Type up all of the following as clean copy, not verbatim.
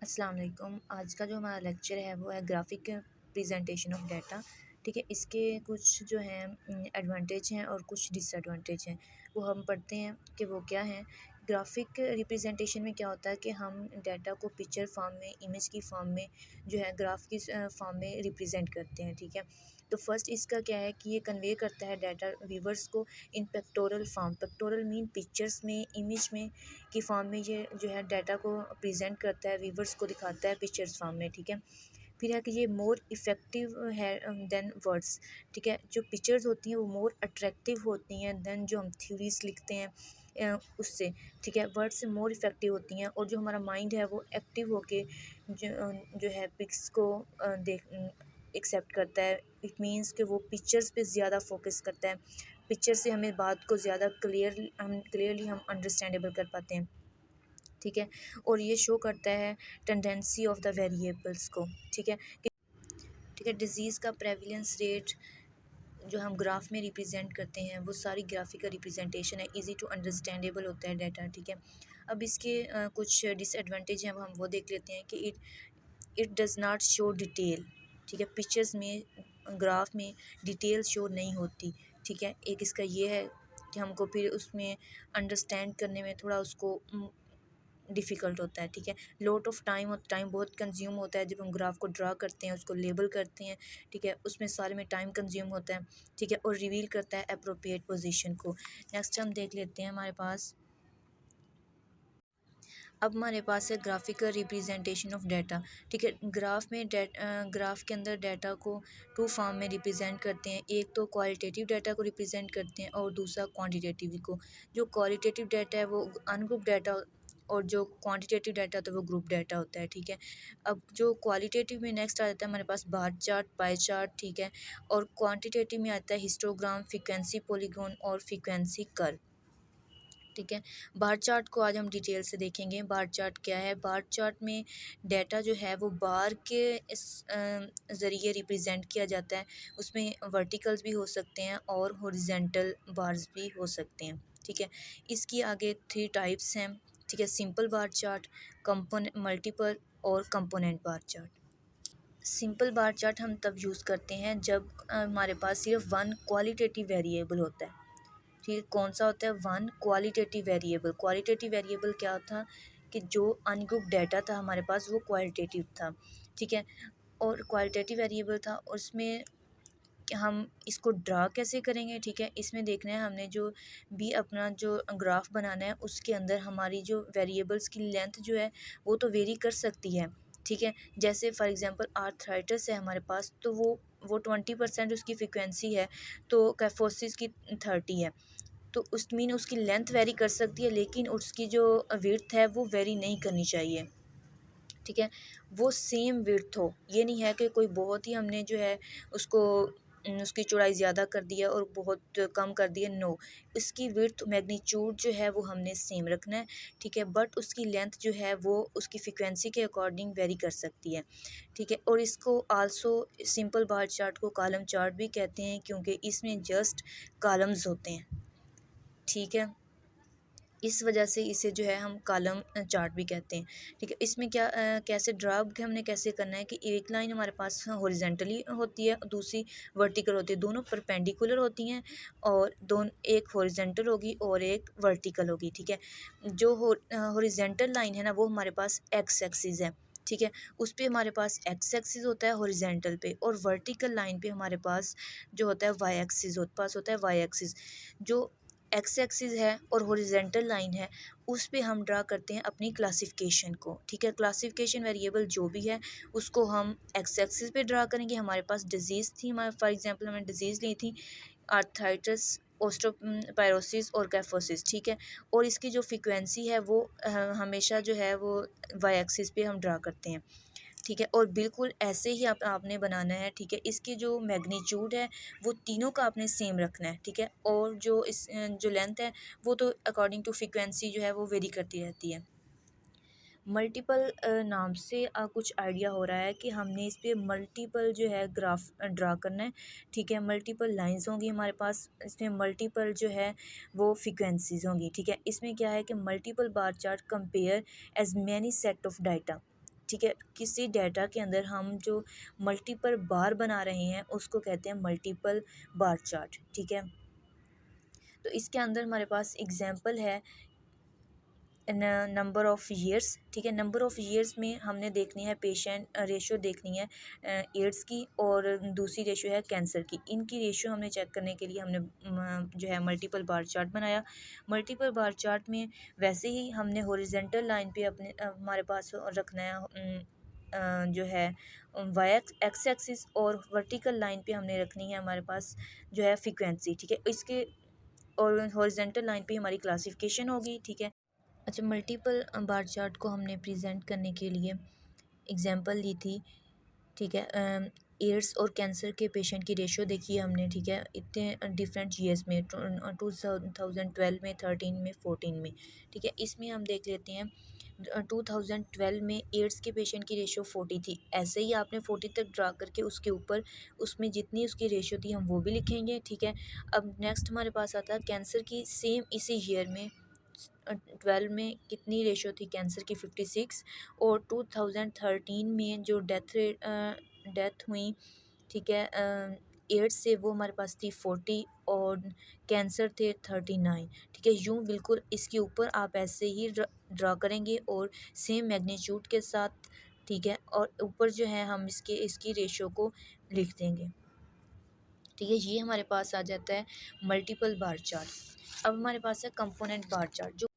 अस्सलाम वालेकुम। आज का जो हमारा लेक्चर है वो है ग्राफिक प्रेजेंटेशन ऑफ डाटा। ठीक है, इसके कुछ जो हैं एडवांटेज हैं और कुछ डिसएडवांटेज हैं, वो हम पढ़ते हैं कि वो क्या हैं। ग्राफिक रिप्रेजेंटेशन में क्या होता है कि हम डाटा को पिक्चर फॉर्म में, इमेज की फॉर्म में, जो है ग्राफ की फॉर्म में रिप्रेजेंट करते हैं। ठीक है, तो फर्स्ट इसका क्या है कि ये कन्वे करता है डाटा व्यूवर्स को in pictorial form. Pictorial mean pictures में, इमेज में की फॉर्म में ये जो है डाटा को प्रेजेंट करता है, व्यूवर्स को दिखाता है पिक्चर्स फॉर्म में। ठीक है, फिर है कि ये मोर इफ़ेक्टिव है देन वर्ड्स। ठीक है, जो पिक्चर्स होती हैं वो मोर अट्रैक्टिव होती हैं देन जो हम थ्योरीज लिखते हैं उससे। ठीक है, वर्ड से मोर इफ़ेक्टिव होती हैं और जो हमारा माइंड है वो एक्टिव होके जो है पिक्स को देख एक्सेप्ट करता है। इट मीन्स कि वो पिक्चर्स पे ज़्यादा फोकस करता है। पिक्चर से हमें बात को ज़्यादा क्लियरली हम अंडरस्टैंडेबल कर पाते हैं। ठीक है, और ये शो करता है टेंडेंसी ऑफ द वेरिएबल्स को। ठीक है, ठीक है, डिजीज़ का प्रेवलेंस रेट जो हम ग्राफ में रिप्रेजेंट करते हैं वो सारी ग्राफिकल रिप्रेजेंटेशन है, इजी टू अंडरस्टैंडेबल होता है डाटा। ठीक है, अब इसके कुछ डिसएडवांटेज हैं, अब हम वो देख लेते हैं कि it does not show detail. ठीक है, पिक्चर्स में, ग्राफ में डिटेल शो नहीं होती। ठीक है, एक इसका ये है कि हमको फिर उसमें अंडरस्टैंड करने में थोड़ा उसको डिफ़िकल्ट होता है। ठीक है, लॉट ऑफ टाइम और टाइम बहुत कंज्यूम होता है जब हम ग्राफ को ड्रा करते हैं, उसको लेबल करते हैं। ठीक है, उसमें सारे में टाइम कंज्यूम होता है। ठीक है, और रिवील करता है अप्रोप्रिएट पोजीशन को। नेक्स्ट हम देख लेते हैं हमारे पास, अब हमारे पास है ग्राफिकल रिप्रेजेंटेशन ऑफ डाटा। ठीक है, ग्राफ में ग्राफ के अंदर डाटा को टू फॉर्म में रिप्रेजेंट करते हैं। एक तो क्वालिटेटिव डाटा को रिप्रेजेंट करते हैं और दूसरा क्वांटिटेटिव को। जो क्वालिटेटिव डाटा है वो अनग्रुप डाटा और जो क्वांटिटेटिव डाटा होता है वो ग्रुप डाटा होता है। ठीक है, अब जो क्वालिटेटिव में नेक्स्ट आ जाता है हमारे पास बार चार्ट, पाई चार्ट। ठीक है, और क्वांटिटेटिव में आता है हिस्टोग्राम, फ्रीक्वेंसी पॉलीगॉन और फ्रीक्वेंसी कर्व। ठीक है, बार चार्ट को आज हम डिटेल से देखेंगे। बार चार्ट क्या है? बार चार्ट में डाटा जो है वो बार के इस ज़रिए रिप्रेजेंट किया जाता है। उसमें वर्टिकल्स भी हो सकते हैं और हॉरिजेंटल बार्स भी हो सकते हैं। ठीक है, इसकी आगे थ्री टाइप्स हैं। ठीक है, simple bar chart, component, multiple और component bar chart. Simple bar chart हम तब यूज़ करते हैं जब हमारे पास सिर्फ वन क्वालिटेटिव वेरिएबल होता है। ठीक है, कौन सा होता है? One qualitative variable. Qualitative variable क्या था कि जो अनग्रुप डाटा था हमारे पास वो क्वालिटेटिव था। ठीक है, और क्वालिटेटिव वेरिएबल था और उसमें कि हम इसको ड्रा कैसे करेंगे। ठीक है, इसमें देखना है हमने जो भी अपना जो ग्राफ बनाना है उसके अंदर हमारी जो वेरिएबल्स की लेंथ जो है वो तो वेरी कर सकती है। ठीक है, जैसे फॉर एग्जांपल आर्थराइटिस है हमारे पास, तो वो 20% उसकी फ्रिक्वेंसी है, तो कैफोसिस की 30 है। तो उस मीन उसकी लेंथ वेरी कर सकती है लेकिन उसकी जो विड्थ है वो वेरी नहीं करनी चाहिए। ठीक है, वो सेम विड्थ हो, ये नहीं है कि कोई बहुत ही हमने जो है उसको उसकी चौड़ाई ज़्यादा कर दिया और बहुत कम कर दिया। नो, इसकी विड्थ मैग्नीट्यूड जो है वो हमने सेम रखना है। ठीक है, बट उसकी लेंथ जो है वो उसकी फ्रिक्वेंसी के अकॉर्डिंग वेरी कर सकती है। ठीक है, और इसको आल्सो सिंपल बार चार्ट को कॉलम चार्ट भी कहते हैं क्योंकि इसमें जस्ट कॉलम्स होते हैं। ठीक है, इस वजह से इसे जो है हम कॉलम चार्ट भी कहते हैं। ठीक है, इसमें क्या कैसे ड्रा हमने कैसे करना है कि एक लाइन हमारे पास हॉरिजेंटली होती है, दूसरी वर्टिकल होती है, दोनों परपेंडिकुलर होती हैं और दोनों, एक हॉरिजेंटल होगी और एक वर्टिकल होगी। ठीक है, जो हॉरिजेंटल लाइन है ना वो हमारे पास एक्स एक्सिस है। ठीक है, उस पे हमारे पास एक्स एक्सिस होता है हॉरिजेंटल पे, और वर्टिकल लाइन पे हमारे पास जो होता है वाई एक्सिस होता है वाई एक्सिस। जो एक्स एक्सिस है और हॉरिजेंटल लाइन है उस पे हम ड्रा करते हैं अपनी क्लासिफिकेशन को। ठीक है, क्लासिफिकेशन वेरिएबल जो भी है उसको हम एक्स एक्सिस पे ड्रा करेंगे। हमारे पास डिजीज़ थी, हमारे फॉर एग्जांपल हमने डिजीज़ ली थी आर्थराइटिस, ओस्टोपाइरोसिस और कैफोसिस। ठीक है, और इसकी जो फ्रीक्वेंसी है वो हमेशा जो है वो वाई एक्सिस पे हम ड्रा करते हैं। ठीक है, और बिल्कुल ऐसे ही आपने बनाना है। ठीक है, इसकी जो मैग्नीट्यूड है वो तीनों का आपने सेम रखना है। ठीक है, और जो जो लेंथ है वो तो अकॉर्डिंग टू फ्रीक्वेंसी जो है वो वेरी करती रहती है। मल्टीपल नाम से कुछ आइडिया हो रहा है कि हमने इस पे मल्टीपल जो है ग्राफ ड्रा करना है। ठीक है, मल्टीपल लाइंस होंगी हमारे पास, इसमें मल्टीपल जो है वो फ्रीक्वेंसीज होंगी। ठीक है, इसमें क्या है कि multiple bar chart compare as many set of data. ठीक है। किसी डाटा के अंदर हम जो मल्टीपल बार बना रहे हैं उसको कहते हैं मल्टीपल बार चार्ट, ठीक है। तो इसके अंदर हमारे पास एग्जांपल है नंबर ऑफ़ ईयर्स, ठीक है। नंबर ऑफ़ ईयर्स में हमने देखनी है पेशेंट रेशो देखनी है एड्स की, और दूसरी रेशो है कैंसर की। इनकी रेशो हमने चेक करने के लिए हमने जो है मल्टीपल बार चार्ट बनाया। मल्टीपल बार चार्ट में वैसे ही हमने हॉरिजॉन्टल लाइन पे अपने हमारे पास रखना है जो है वाई एक्स एक्सिस, और वर्टिकल लाइन पे हमने रखनी है हमारे पास जो है फ्रीक्वेंसी, ठीक है। इसके और हॉरिजॉन्टल लाइन पे हमारी क्लासिफिकेशन होगी, ठीक है। अच्छा, मल्टीपल बार चार्ट को हमने प्रेजेंट करने के लिए एग्जांपल ली थी, ठीक है। एड्स और कैंसर के पेशेंट की रेशो देखी है हमने, ठीक है। इतने डिफरेंट ईयर्स में 2012 में, 13 में, 14 में, ठीक है। इसमें हम देख लेते हैं 2012 में एड्स के पेशेंट की रेशो 40 थी। ऐसे ही आपने 40 तक ड्रा करके उसके ऊपर उसमें जितनी उसकी रेशो थी हम वो भी लिखेंगे, ठीक है। अब नेक्स्ट हमारे पास आता है कैंसर की, सेम इसी ईयर में 12 में कितनी रेशो थी कैंसर की, 56, और 2013 में जो डेथ हुई, ठीक है, एड्स से, वो हमारे पास थी 40, और कैंसर थे 39, ठीक है। यूँ बिल्कुल इसके ऊपर आप ऐसे ही ड्रा करेंगे और सेम मैग्नीट्यूड के साथ, ठीक है, और ऊपर जो है हम इसकी रेशो को लिख देंगे, ठीक है। ये हमारे पास आ जाता है मल्टीपल बार चार्ट। अब हमारे पास है कंपोनेंट बार चार्ट। जो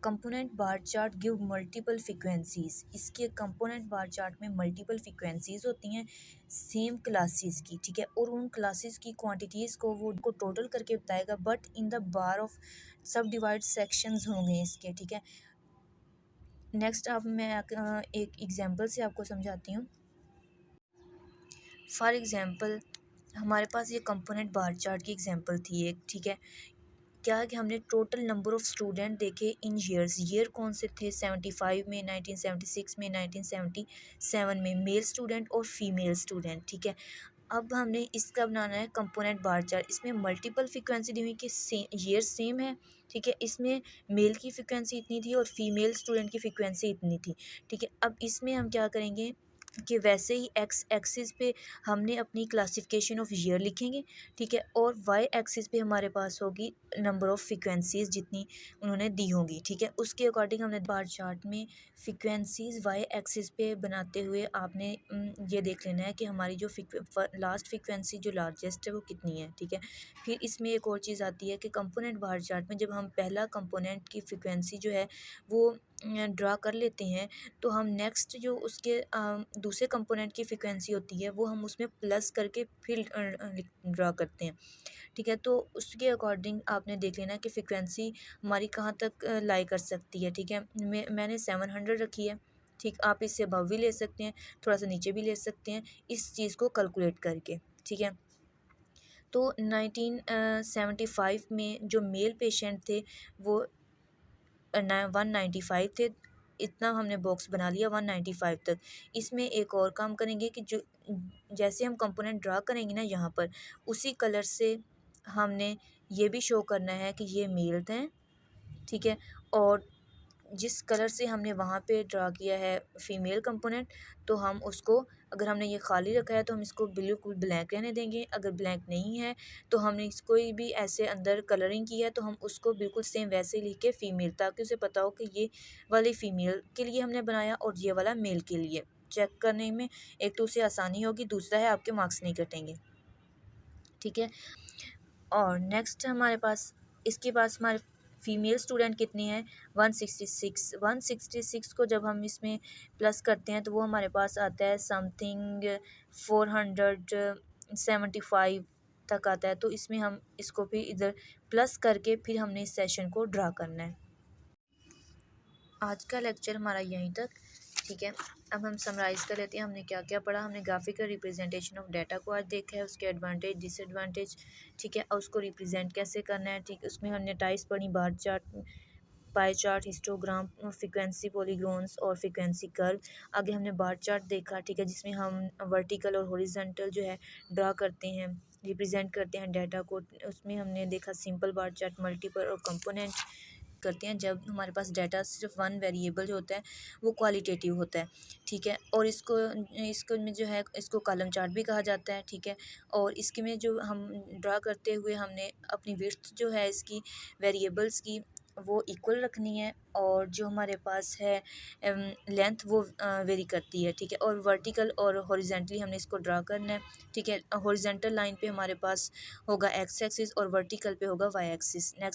component bar chart give multiple frequencies. इसके कंपोनेंट बार चार्ट में मल्टीपल फ्रीक्वेंसीज होती हैं सेम क्लासेस की, ठीक है, और उन क्लासेस की क्वांटिटीज़ को वो को टोटल करके बताएगा, but in the bar of सब डिवाइड सेक्शंस होंगे इसके, ठीक है। नेक्स्ट अब मैं एक एग्जांपल से आपको समझाती हूँ। फॉर एग्जांपल हमारे पास ये कंपोनेंट बार चार्ट की एग्जांपल थी एक, ठीक है। क्या है कि हमने टोटल नंबर ऑफ़ स्टूडेंट देखे इन ईयर्स। ईयर कौन से थे, 75 में, 1976 में, 1977 में, मेल स्टूडेंट और फीमेल स्टूडेंट, ठीक है। अब हमने इसका बनाना है कंपोनेंट बार चार्ट। इसमें मल्टीपल फ्रीक्वेंसी दी हुई कि ईयर सेम है, ठीक है। इसमें मेल की फ्रीक्वेंसी इतनी थी और फीमेल स्टूडेंट की फ्रीक्वेंसी इतनी थी, ठीक है। अब इसमें हम क्या करेंगे कि वैसे ही एक्स एक्सिस पे हमने अपनी क्लासिफिकेशन ऑफ ईयर लिखेंगे, ठीक है, और वाई एक्सिस पे हमारे पास होगी नंबर ऑफ़ फ्रीक्वेंसीज़ जितनी उन्होंने दी होंगी, ठीक है। उसके अकॉर्डिंग हमने बार चार्ट में फ्रीक्वेंसीज़ वाई एक्सिस पे बनाते हुए आपने ये देख लेना है कि हमारी जो लास्ट फ्रीक्वेंसी जो लार्जेस्ट है वो कितनी है, ठीक है। फिर इसमें एक और चीज़ आती है कि कंपोनेंट बार चार्ट में जब हम पहला कंपोनेंट की फ्रीक्वेंसी जो है वो ड्रा कर लेते हैं, तो हम नेक्स्ट जो उसके दूसरे कंपोनेंट की फ्रीक्वेंसी होती है वो हम उसमें प्लस करके फिर ड्रा करते हैं, ठीक है। तो उसके अकॉर्डिंग आपने देख लेना कि फ्रीक्वेंसी हमारी कहाँ तक लाई कर सकती है, ठीक है। मैंने 700 रखी है, ठीक। आप इससे अबव भी ले सकते हैं, थोड़ा सा नीचे भी ले सकते हैं इस चीज़ को कैलकुलेट करके, ठीक है। तो 1975 में जो मेल पेशेंट थे वो 195 थे। इतना हमने बॉक्स बना लिया 195 तक। इसमें एक और काम करेंगे कि जो जैसे हम कंपोनेंट ड्रा करेंगे ना यहाँ पर, उसी कलर से हमने ये भी शो करना है कि ये मेल थे, ठीक है। और जिस कलर से हमने वहाँ पे ड्रा किया है फीमेल कंपोनेंट, तो हम उसको, अगर हमने ये खाली रखा है तो हम इसको बिल्कुल ब्लैक रहने देंगे। अगर ब्लैक नहीं है तो हमने इसको भी ऐसे अंदर कलरिंग की है तो हम उसको बिल्कुल सेम वैसे ही लिख के फ़ीमेल, ताकि उसे पता हो कि ये वाली फ़ीमेल के लिए हमने बनाया और ये वाला मेल के लिए। चेक करने में एक तो उसे आसानी होगी, दूसरा है आपके मार्क्स नहीं कटेंगे, ठीक है। और नेक्स्ट हमारे पास इसके पास हमारे फीमेल स्टूडेंट कितनी है, 166। 166 को जब हम इसमें प्लस करते हैं तो वो हमारे पास आता है समथिंग 475 तक आता है। तो इसमें हम इसको फिर इधर प्लस करके फिर हमने इस सेशन को ड्रा करना है। आज का लेक्चर हमारा यहीं तक, ठीक है। अब हम समराइज़ कर लेते हैं हमने क्या क्या पढ़ा। हमने ग्राफिकल रिप्रेजेंटेशन ऑफ डाटा को आज देखा है, उसके एडवांटेज डिसएडवांटेज, ठीक है, और उसको रिप्रेजेंट कैसे करना है, ठीक। उसमें हमने टाइप्स पढ़ी, bar chart, pie chart, histogram, frequency polygons और फ्रीक्वेंसी कर्व। आगे हमने बार चार्ट देखा, ठीक है, जिसमें हम वर्टिकल और हॉरिजॉन्टल जो है ड्रा करते हैं, रिप्रेजेंट करते हैं डाटा को। उसमें हमने देखा सिंपल बार चार्ट, मल्टीपल और कंपोनेंट। करते हैं जब हमारे पास डाटा सिर्फ वन वेरिएबल जो होता है वो क्वालिटेटिव होता है, ठीक है। और इसको इसको में जो है इसको कॉलम चार्ट भी कहा जाता है, ठीक है। और इसके में जो हम ड्रा करते हुए हमने अपनी विड्थ जो है इसकी वेरिएबल्स की वो इक्वल रखनी है, और जो हमारे पास है लेंथ वो वेरी करती है, ठीक है। और वर्टिकल और हॉरिजेंटली हमने इसको ड्रा करना है, ठीक है। हॉरिजेंटल लाइन पे हमारे पास होगा एक्स एक्सिस और वर्टिकल पे होगा वाई एक्सिस। नेक्स्ट